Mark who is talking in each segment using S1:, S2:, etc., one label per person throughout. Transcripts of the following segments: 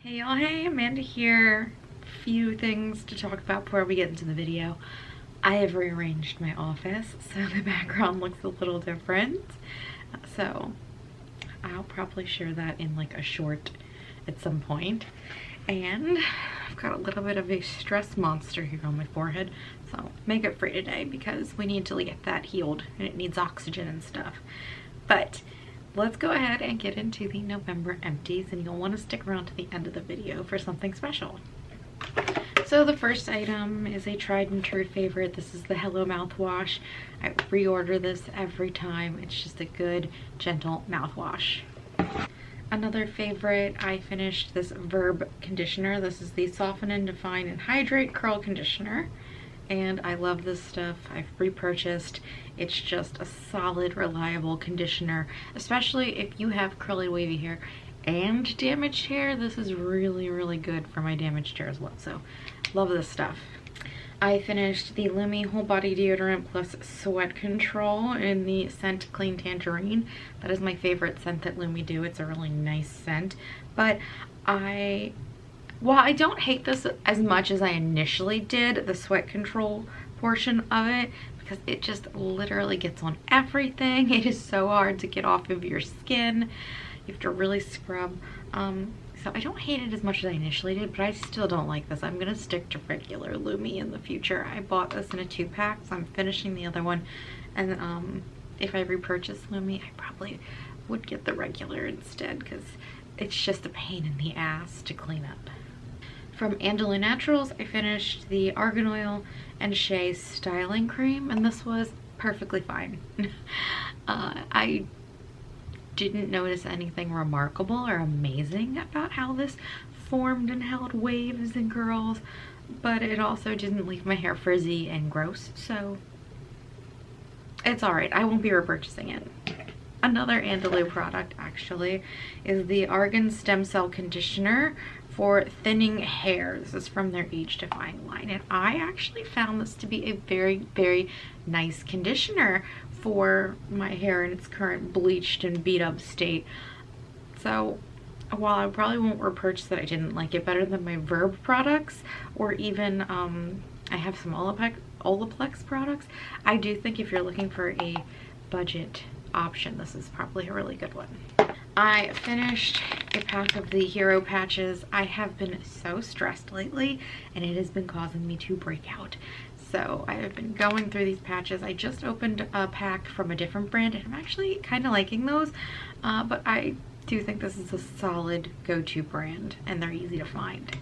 S1: Hey y'all, hey, Amanda here. Few things to talk about before we get into the video. I have rearranged my office, so the background looks a little different. So I'll probably share that in like a short at some point. And I've got a little bit of a stress monster here on my forehead, so makeup free today because we need to get that healed and it needs oxygen and stuff. But let's go ahead and get into the November empties, and you'll want to stick around to the end of the video for something special. So the first item is a tried and true favorite. This is the Hello mouthwash. I reorder this every time. It's just a good, gentle mouthwash. Another favorite, I finished this Verb conditioner. This is the Soften and Define and Hydrate Curl Conditioner. And I love this stuff. I've repurchased. It's just a solid, reliable conditioner, especially if you have curly, wavy hair and damaged hair. This is really, really good for my damaged hair as well. So love this stuff. I finished the Lumi Whole Body Deodorant Plus Sweat Control in the scent Clean Tangerine. That is my favorite scent that Lumi do. It's a really nice scent. But while I don't hate this as much as I initially did, the sweat control portion of it, because it just literally gets on everything. It is so hard to get off of your skin. You have to really scrub. So I don't hate it as much as I initially did, but I still don't like this. I'm gonna stick to regular Lumi in the future. I bought this in a 2-pack, so I'm finishing the other one. And if I repurchase Lumi, I probably would get the regular instead, because it's just a pain in the ass to clean up. From Andalou Naturals, I finished the Argan Oil and Shea Styling Cream, and this was perfectly fine. I didn't notice anything remarkable or amazing about how this formed and held waves and curls, but it also didn't leave my hair frizzy and gross, so it's alright. I won't be repurchasing it. Another Andalou product actually is the Argan Stem Cell Conditioner for thinning hair. This is from their Age Defying line, and I actually found this to be a very, very nice conditioner for my hair in its current bleached and beat up state. So while I probably won't repurchase it, I didn't like it better than my Verb products, or even I have some Olaplex products. I do think if you're looking for a budget option, this is probably a really good one. I finished a pack of the Hero patches. I have been so stressed lately, and it has been causing me to break out. So I have been going through these patches. I just opened a pack from a different brand, and I'm actually kind of liking those, but I do think this is a solid go-to brand, and they're easy to find.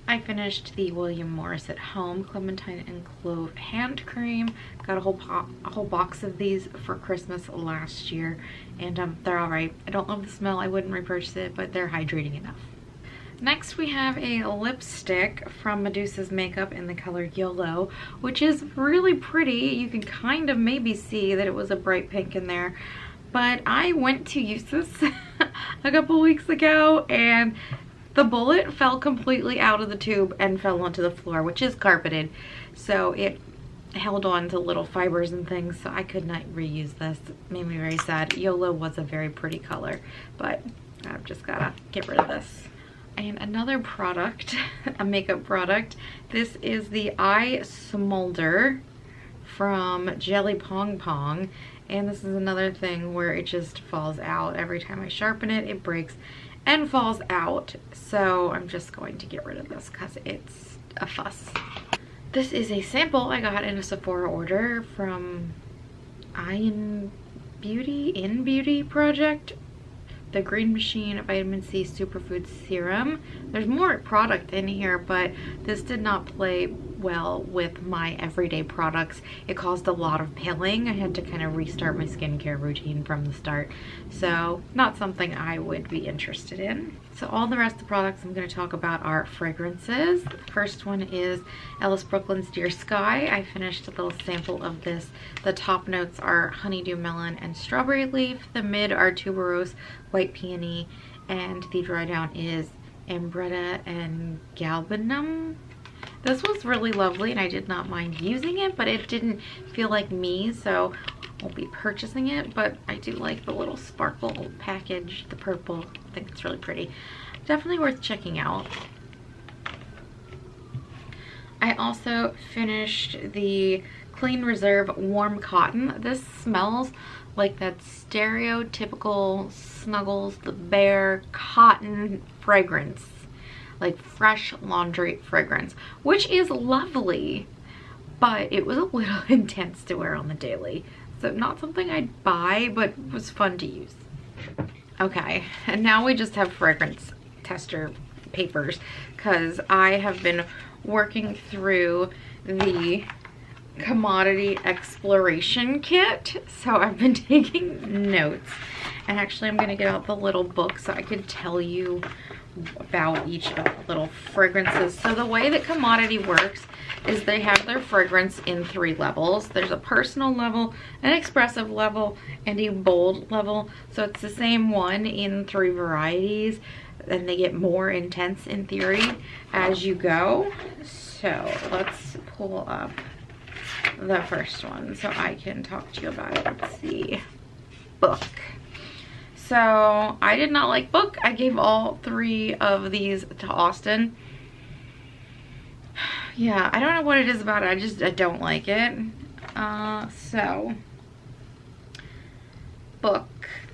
S1: I finished the William Morris at Home Clementine and Clove Hand Cream. Got a whole box of these for Christmas last year, and they're alright. I don't love the smell. I wouldn't repurchase it, but they're hydrating enough. Next we have a lipstick from Medusa's Makeup in the color YOLO, which is really pretty. You can kind of maybe see that it was a bright pink in there, but I went to use this a couple weeks ago, and the bullet fell completely out of the tube and fell onto the floor, which is carpeted, so it held on to little fibers and things, so I could not reuse this. It made me very sad. YOLO was a very pretty color, but I've just gotta get rid of this. And another product, a makeup product, this is the Eye Smolder from Jelly Pong Pong, and this is another thing where it just falls out. Every time I sharpen it, it breaks and falls out, so I'm just going to get rid of this because it's a fuss. This is a sample I got in a Sephora order from In Beauty Project, the Green Machine Vitamin C Superfood Serum. There's more product in here, but this did not play well with my everyday products. It caused a lot of peeling. I had to kind of restart my skincare routine from the start, so not something I would be interested in. So all the rest of the products I'm going to talk about are fragrances. The first one is Ellis Brooklyn's Dear Sky. I finished a little sample of this. The top notes are honeydew melon and strawberry leaf. The mid are tuberose, white peony, and the dry down is ambretta and galbanum. This was really lovely and I did not mind using it, but it didn't feel like me, so I won't be purchasing it. But I do like the little sparkle package, the purple. I think it's really pretty. Definitely worth checking out. I also finished the Clean Reserve Warm Cotton. This smells like that stereotypical Snuggles the Bear cotton fragrance, like fresh laundry fragrance, which is lovely, but it was a little intense to wear on the daily. So not something I'd buy, but was fun to use. Okay, and now we just have fragrance tester papers because I have been working through the commodity exploration kit. So I've been taking notes, and actually I'm going to get out the little book so I can tell you about each of the little fragrances. So the way that commodity works is they have their fragrance in 3 levels. There's a personal level, an expressive level, and a bold level. So it's the same one in 3 varieties, and they get more intense in theory as you go. So let's pull up the first one so I can talk to you about it. Let's see. Book. So I did not like Book. I gave all 3 of these to Austin. Yeah, I don't know what it is about it. I don't like it. So Book.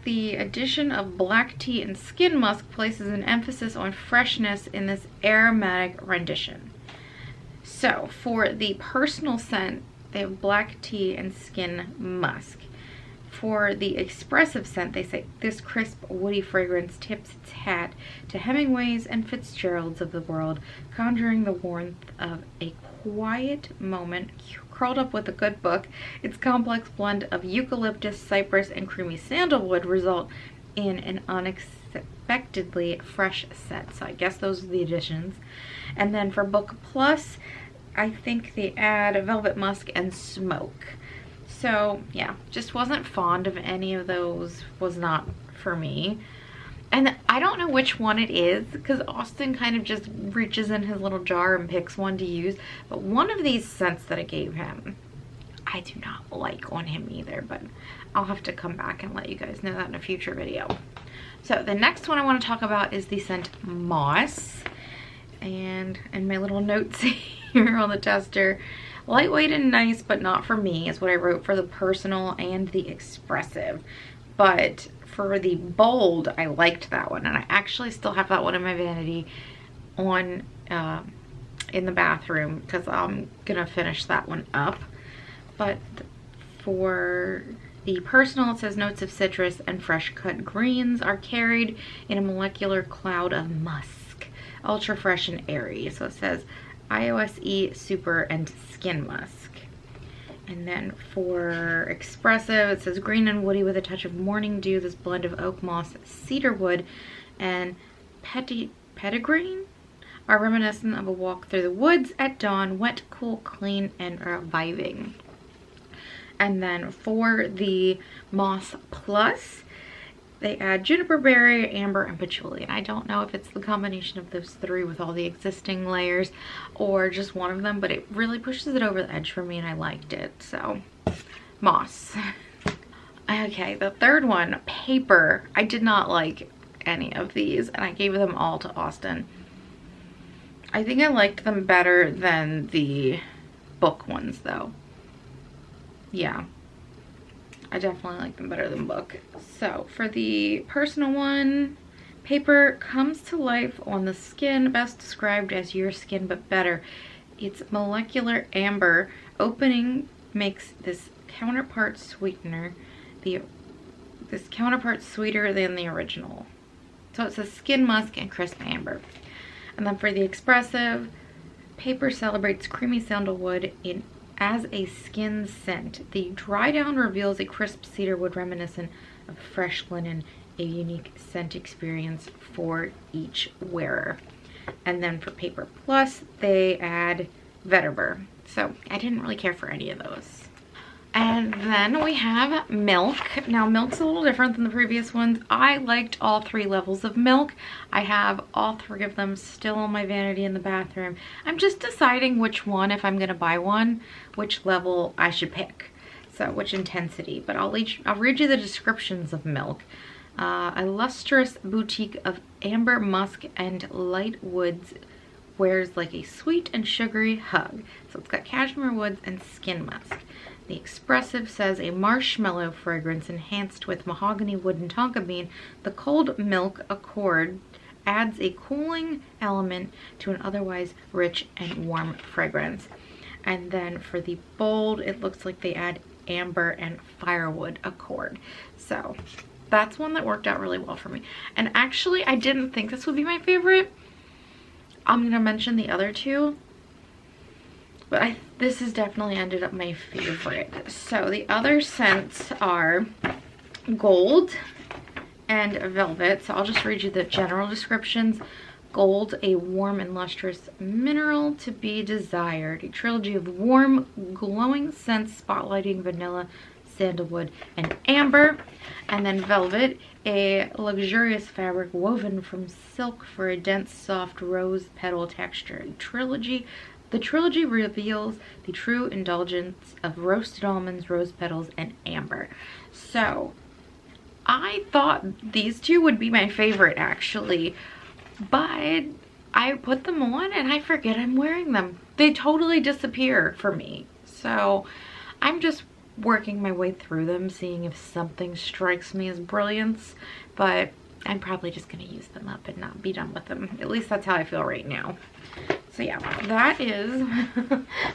S1: The addition of black tea and skin musk places an emphasis on freshness in this aromatic rendition. So for the personal scent, they have black tea and skin musk. For the expressive scent, they say this crisp, woody fragrance tips its hat to Hemingways and Fitzgeralds of the world, conjuring the warmth of a quiet moment curled up with a good book. Its complex blend of eucalyptus, cypress, and creamy sandalwood result in an unexpectedly fresh scent. So I guess those are the additions. And then for Book Plus, I think they add velvet musk and smoke. So yeah, just wasn't fond of any of those. Was not for me. And I don't know which one it is because Austin kind of just reaches in his little jar and picks one to use. But one of these scents that I gave him, I do not like on him either. But I'll have to come back and let you guys know that in a future video. So the next one I want to talk about is the scent Moss. And in my little notes here on the tester, lightweight and nice, but not for me, is what I wrote for the personal and the expressive. But for the bold, I liked that one, and I actually still have that one in my vanity on in the bathroom because I'm gonna finish that one up. But for the personal, it says notes of citrus and fresh cut greens are carried in a molecular cloud of musk, ultra fresh and airy. So it says IOSE, super, and skin musk. And then for expressive, it says green and woody with a touch of morning dew. This blend of oak moss, cedarwood, and petitgreen are reminiscent of a walk through the woods at dawn, wet, cool, clean, and reviving. And then for the Moss Plus, they add juniper berry, amber, and patchouli. And I don't know if it's the combination of those 3 with all the existing layers or just one of them, but it really pushes it over the edge for me and I liked it. So, Moss. Okay, the third one, Paper. I did not like any of these and I gave them all to Austin. I think I liked them better than the Book ones though. Yeah. I definitely like them better than Book. So for the personal one, Paper comes to life on the skin, best described as your skin but better. Its molecular amber opening makes this counterpart sweeter than the original. So it's a skin musk and crisp amber. And then for the expressive, Paper celebrates creamy sandalwood as a skin scent. The dry down reveals a crisp cedarwood reminiscent of fresh linen, a unique scent experience for each wearer. And then for Paper Plus, they add vetiver. So I didn't really care for any of those. And then we have milk. Now milk's a little different than the previous ones. I liked all 3 levels of milk. I have all 3 of them still on my vanity in the bathroom. I'm just deciding which one, if I'm gonna buy one, which level I should pick. So which intensity, but I'll read you the descriptions of milk. A lustrous boutique of amber, musk, and light woods wears like a sweet and sugary hug. So it's got cashmere woods and skin musk. The expressive says a marshmallow fragrance enhanced with mahogany wood and tonka bean. The cold milk accord adds a cooling element to an otherwise rich and warm fragrance. And then for the bold, it looks like they add amber and firewood accord. So that's one that worked out really well for me. And actually, I didn't think this would be my favorite. I'm gonna mention the other 2, but this has definitely ended up my favorite. So the other scents are gold and velvet. So I'll just read you the general descriptions. Gold, a warm and lustrous mineral to be desired. A trilogy of warm, glowing scents spotlighting vanilla, sandalwood, and amber. And then velvet, a luxurious fabric woven from silk for a dense, soft rose petal texture. The trilogy reveals the true indulgence of roasted almonds, rose petals, and amber. So I thought these 2 would be my favorite actually, but I put them on and I forget I'm wearing them. They totally disappear for me. So I'm just working my way through them, seeing if something strikes me as brilliance, but I'm probably just gonna use them up and not be done with them. At least that's how I feel right now. So yeah, that is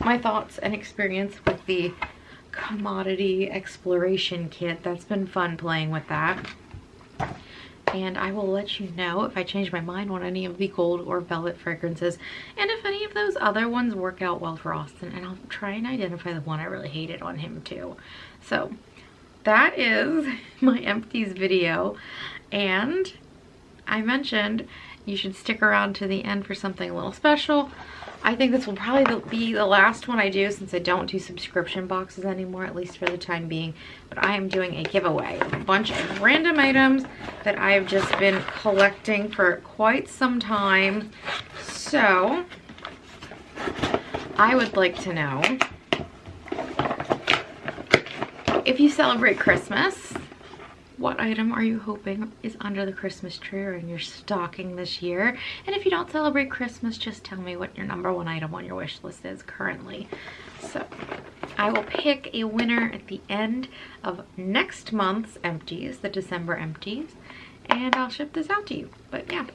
S1: my thoughts and experience with the commodity exploration kit. That's been fun playing with that. And I will let you know if I change my mind on any of the gold or velvet fragrances, and if any of those other ones work out well for Austin, and I'll try and identify the one I really hated on him too. So that is my Empties video, and I mentioned you should stick around to the end for something a little special. I think this will probably be the last one I do, since I don't do subscription boxes anymore, at least for the time being. But I am doing a giveaway of a bunch of random items that I've just been collecting for quite some time. So I would like to know, if you celebrate Christmas, what item are you hoping is under the Christmas tree or in your stocking this year? And if you don't celebrate Christmas, just tell me what your #1 item on your wish list is currently. So I will pick a winner at the end of next month's Empties, the December Empties, and I'll ship this out to you. But yeah,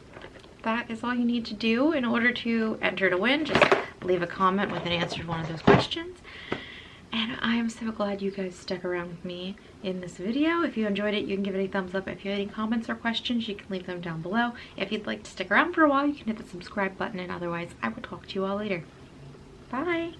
S1: that is all you need to do in order to enter to win. Just leave a comment with an answer to one of those questions. And I am so glad you guys stuck around with me in this video. If you enjoyed it, you can give it a thumbs up. If you have any comments or questions, you can leave them down below. If you'd like to stick around for a while, you can hit the subscribe button, and otherwise, I will talk to you all later. Bye!